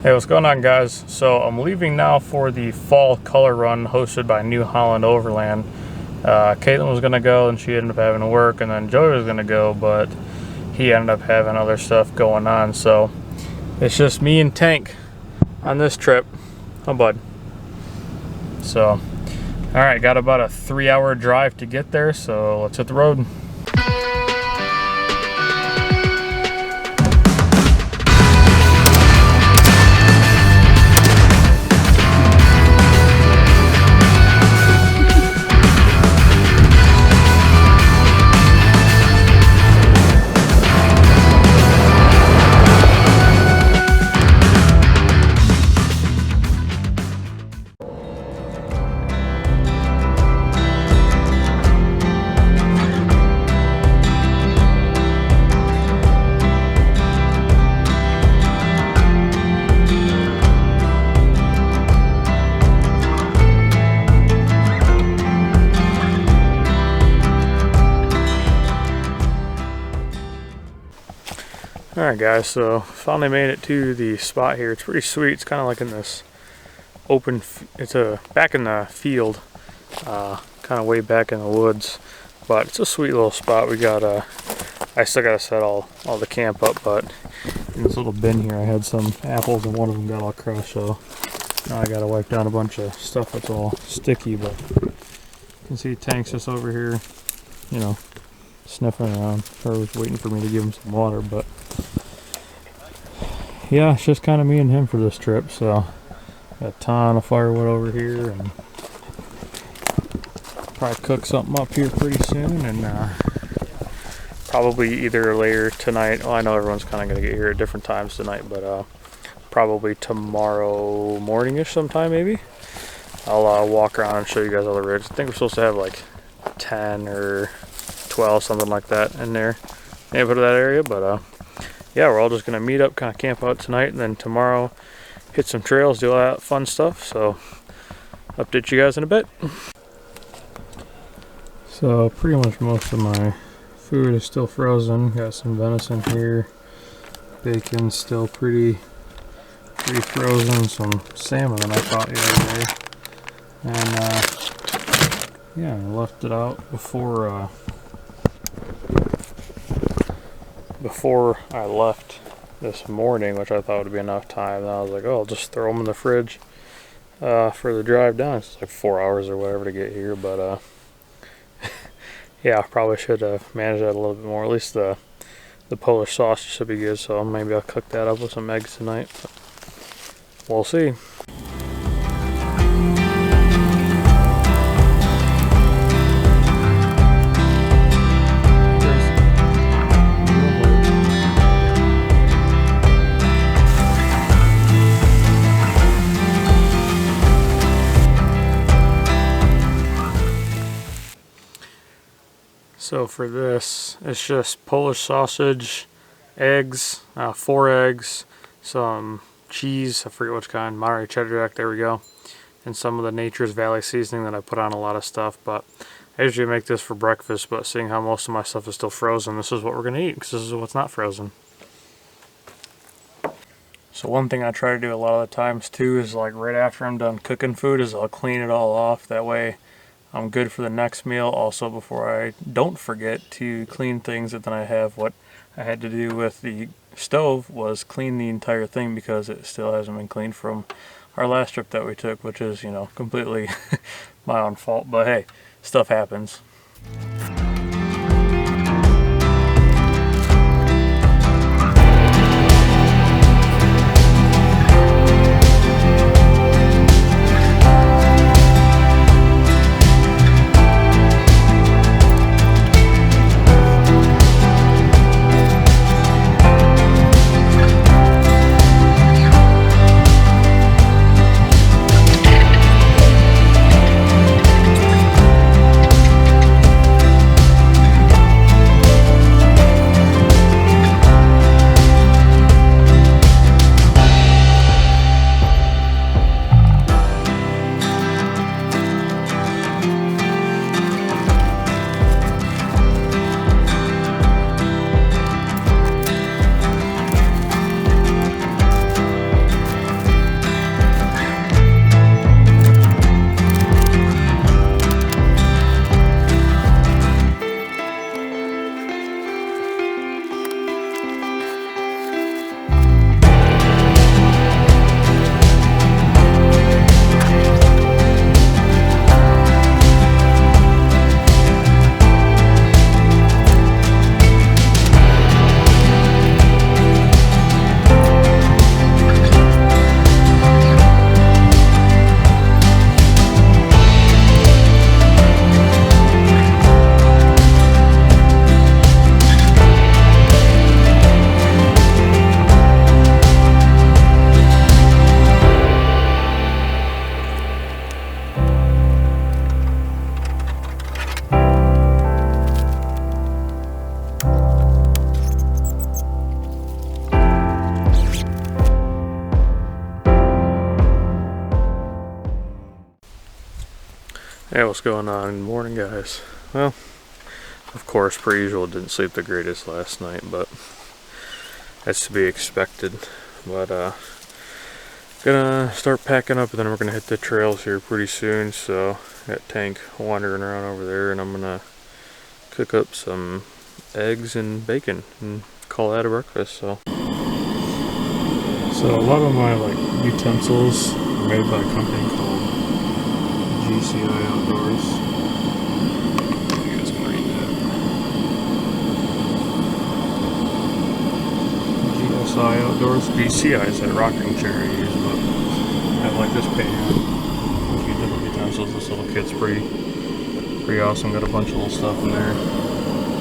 Hey, what's going on, guys? So I'm leaving now for the fall color run hosted by New Holland Overland. Caitlin was gonna go and she ended up having to work, and then Joey was gonna go, but he ended up having other stuff going on. So it's just me and Tank on this trip. Oh, bud. So, all right, got about a 3-hour drive to get there, so let's hit the road. Alright guys, so finally made it to the spot here. It's pretty sweet. It's kind of like in this open, back in the field, kind of way back in the woods, but it's a sweet little spot. We got, I still got to set all the camp up, but in this little bin here I had some apples and one of them got all crushed, so now I got to wipe down a bunch of stuff that's all sticky. But you can see Tank's just over here, you know, sniffing around. Probably was waiting for me to give him some water, but yeah, it's just kind of me and him for this trip. So got a ton of firewood over here, and probably cook something up here pretty soon, and probably either later tonight. Well, I know everyone's kind of going to get here at different times tonight, but probably tomorrow morning-ish sometime maybe. I'll walk around and show you guys all the rigs. I think we're supposed to have like 10 or 12, something like that in there, neighborhood of that area. But yeah, we're all just gonna meet up, kind of camp out tonight, and then tomorrow hit some trails, do all that fun stuff. So update you guys in a bit. So pretty much most of my food is still frozen. Got some venison here, bacon's still pretty frozen, some salmon that I caught the other day, and yeah, I left it out before I left this morning, which I thought would be enough time. And I was like, oh, I'll just throw them in the fridge for the drive down. It's like 4 hours or whatever to get here, but yeah, I probably should have managed that a little bit more. At least the Polish sausage should be good, so maybe I'll cook that up with some eggs tonight. But we'll see. So for this, it's just Polish sausage, eggs, 4 eggs, some cheese, I forget which kind, Monterey cheddar jack, there we go, and some of the Nature's Valley seasoning that I put on a lot of stuff. But I usually make this for breakfast, but seeing how most of my stuff is still frozen, this is what we're going to eat, because this is what's not frozen. So one thing I try to do a lot of the times too is, like, right after I'm done cooking food, is I'll clean it all off. That way I'm good for the next meal. Also, before I don't forget to clean things that then I have, what I had to do with the stove was clean the entire thing, because it still hasn't been cleaned from our last trip that we took, which is, you know, completely my own fault. But hey, stuff happens. Hey, what's going on? Good morning, guys. Well, of course, per usual, didn't sleep the greatest last night, but that's to be expected. But gonna start packing up, and then we're gonna hit the trails here pretty soon. So got Tank wandering around over there, and I'm gonna cook up some eggs and bacon and call that a breakfast. So a lot of my utensils are made by a company called GCI Outdoors. You guys can read that. GSI Outdoors. GCI is that rocking chair I use, but I have this pan, a few different utensils. This little kit's pretty awesome. Got a bunch of little stuff in there.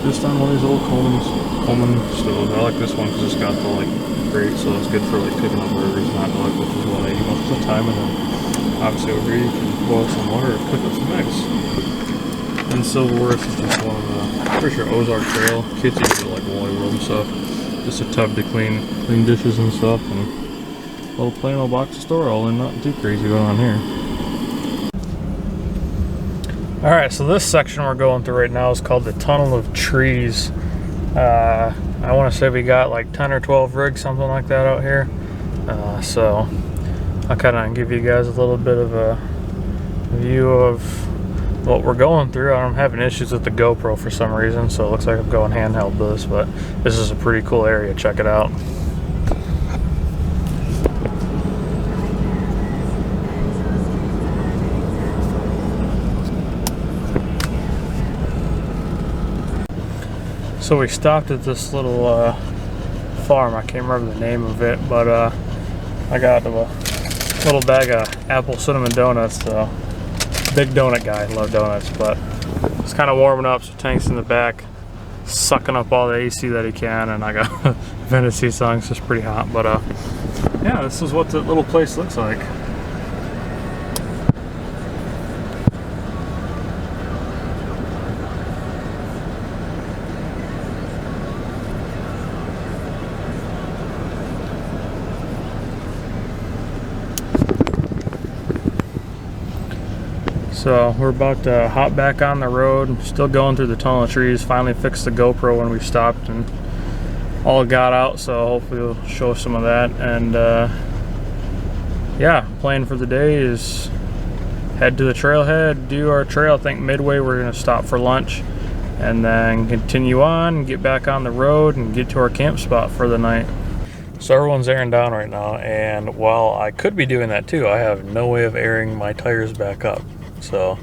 Just on one of these old Coleman stoves. I like this one because it's got the grate, so it's good for cooking up burgers, not which is what I eat most of the time. And then obviously over here you can boil some water and cook up some eggs. And silverware is just one of the, pretty sure Ozark Trail. Kids use it Wally World and stuff. Just a tub to clean dishes and stuff, and a little plain old box of store all in. Nothing too crazy going on here. Alright, so this section we're going through right now is called the Tunnel of Trees. I want to say we got 10 or 12 rigs, something like that out here. So I'll kind of give you guys a little bit of a view of what we're going through. I'm having issues with the GoPro for some reason, so it looks like I'm going handheld with this, but this is a pretty cool area. Check it out. So we stopped at this little farm. I can't remember the name of it, but I got a little bag of apple cinnamon donuts. So big donut guy, love donuts, but it's kind of warming up. So Tank's in the back, sucking up all the AC that he can, and I got vented seats on. It's just pretty hot, but yeah, this is what the little place looks like. So we're about to hop back on the road, still going through the tunnel of trees. Finally fixed the GoPro when we stopped and all got out, so hopefully we'll show some of that. And yeah, plan for the day is head to the trailhead, do our trail. I think midway we're gonna stop for lunch and then continue on and get back on the road and get to our camp spot for the night. So everyone's airing down right now, and while I could be doing that too, I have no way of airing my tires back up. So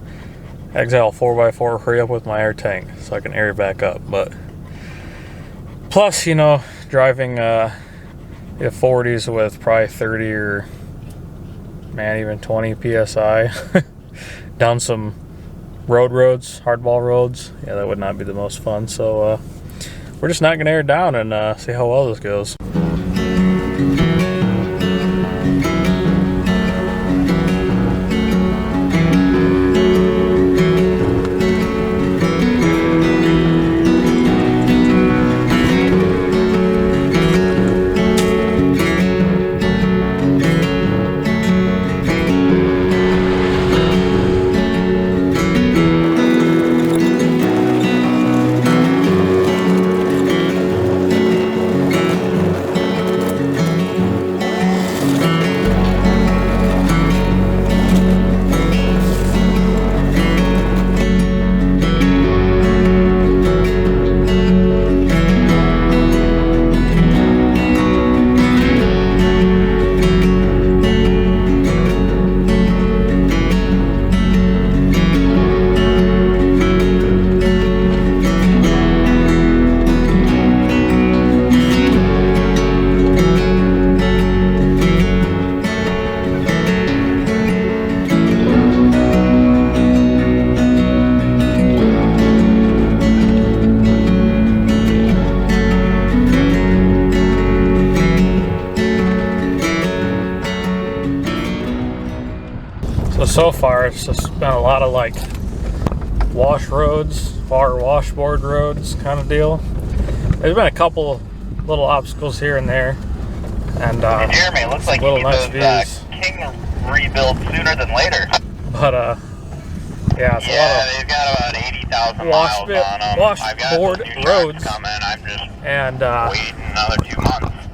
Exile 4x4, hurry up with my air tank so I can air it back up. But plus, driving 40s with probably 30 or even 20 psi down some roads, hardball roads, yeah, that would not be the most fun. So we're just not gonna air it down and see how well this goes. So far it's just been a lot of wash roads or washboard roads kind of deal. There's been a couple little obstacles here and there, and Jeremy, it looks like you need nice those King rebuild sooner than later. But Yeah, it's a lot of they've got about 80,000 miles on them. washboard roads. Coming. I'm just and waiting another 2 months.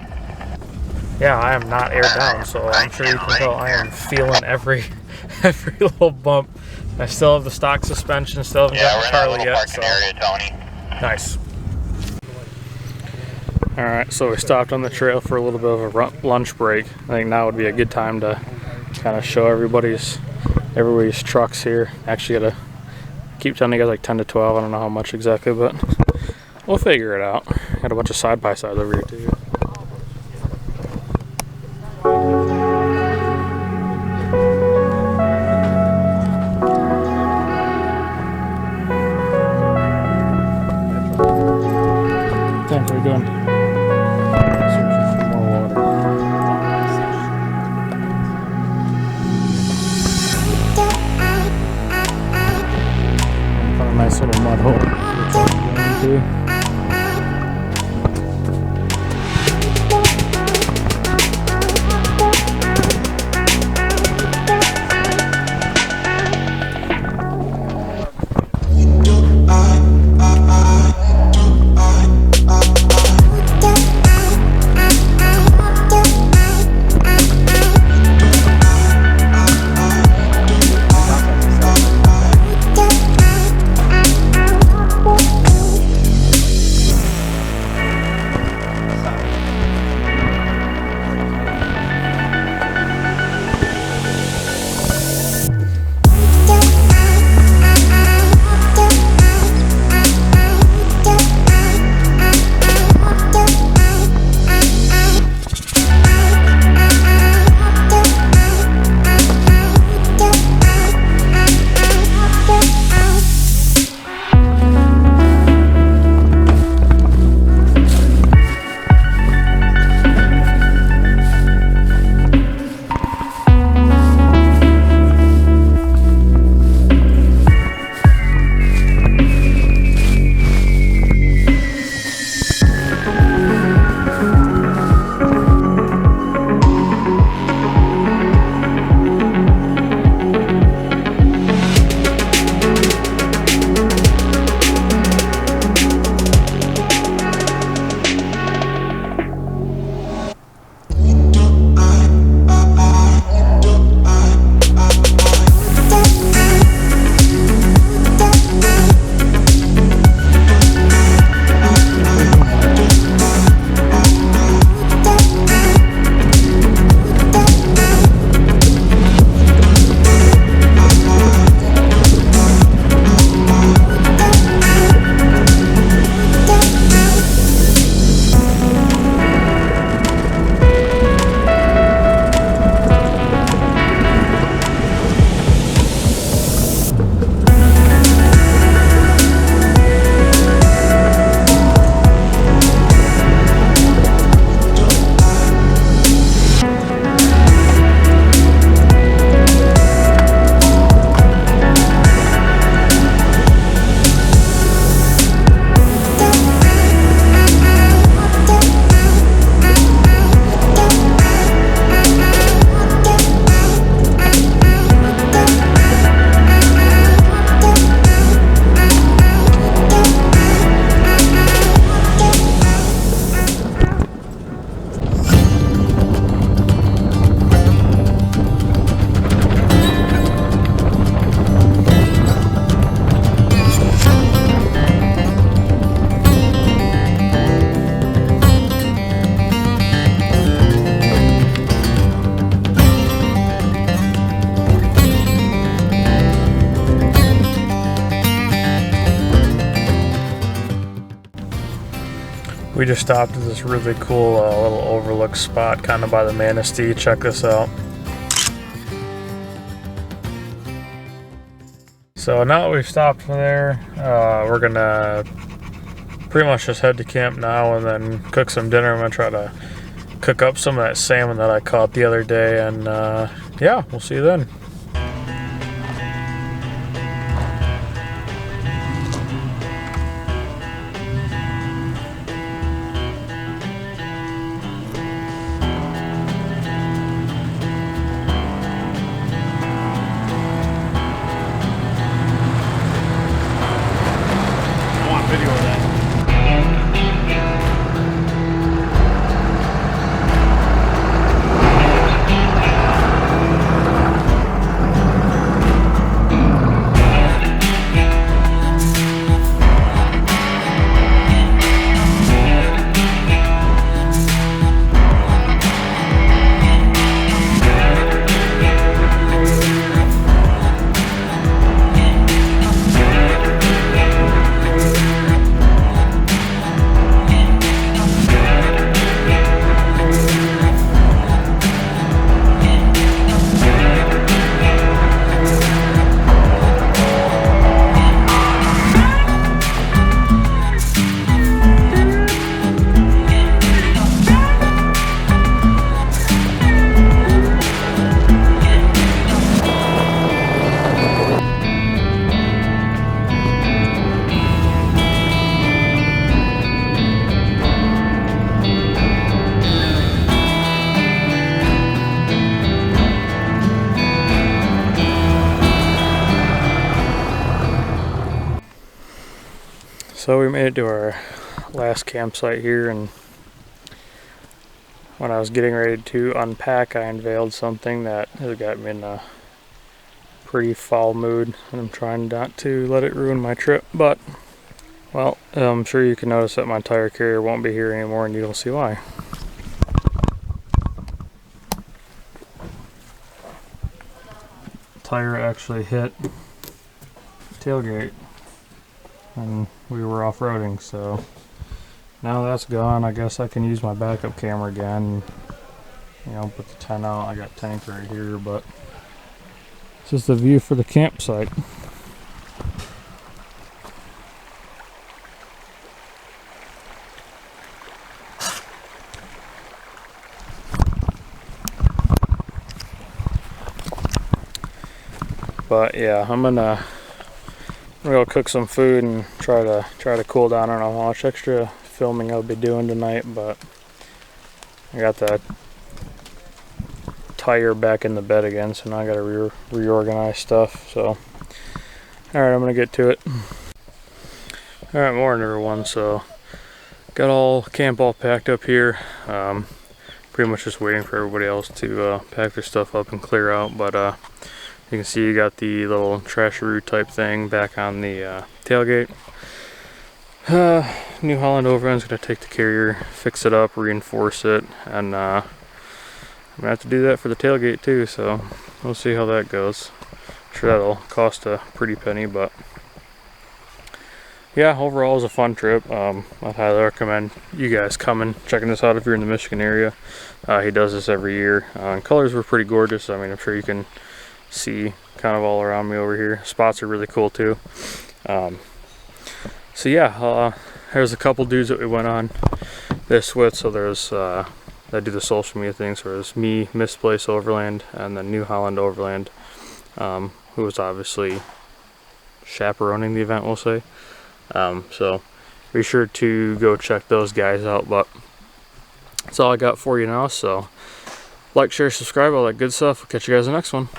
Yeah, I am not aired down, so I'm sure you can tell I am feeling every little bump. I still have the stock suspension, still haven't gotten the Charlie yet. So area, Tony. Nice. All right, so we stopped on the trail for a little bit of a lunch break. I think now would be a good time to kind of show everybody's trucks here. Actually, gotta keep telling you guys like 10 to 12. I don't know how much exactly, but we'll figure it out. Got a bunch of side-by-sides over here too. Thanks, how you doing? Nice little mud hole. We just stopped at this really cool little overlook spot kind of by the Manistee. Check this out. So now that we've stopped there, we're gonna pretty much just head to camp now and then cook some dinner. I'm gonna try to cook up some of that salmon that I caught the other day, and yeah, we'll see you then. So we made it to our last campsite here, and when I was getting ready to unpack, I unveiled something that has got me in a pretty foul mood, and I'm trying not to let it ruin my trip, but well, I'm sure you can notice that my tire carrier won't be here anymore, and you'll see why. Tire actually hit tailgate and we were off-roading, so now that's gone. I guess I can use my backup camera again, you know, put the tent out. I got tank right here, but this is the view for the campsite. But yeah, I'm gonna go cook some food and try to cool down. I don't know how much extra filming I'll be doing tonight, but I got the tire back in the bed again, so now I gotta reorganize stuff. So all right, I'm gonna get to it. All right, morning everyone. So got camp all packed up here. Pretty much just waiting for everybody else to pack their stuff up and clear out, but you can see you got the little trasheroo type thing back on the tailgate. New Holland Overland is going to take the carrier, fix it up, reinforce it, and I'm going to have to do that for the tailgate too, so we'll see how that goes. I'm sure that'll cost a pretty penny, but yeah, overall it was a fun trip. I'd highly recommend you guys coming, checking this out if you're in the Michigan area. He does this every year. Colors were pretty gorgeous. I mean, I'm sure you can see kind of all around me over here. Spots are really cool too. So yeah, there's a couple dudes that we went on this with. So there's that do the social media things. So there's me, Misplaced Overland, and then New Holland Overland, who was obviously chaperoning the event, we'll say. So be sure to go check those guys out. But that's all I got for you now. So like, share, subscribe, all that good stuff. We'll catch you guys in the next one.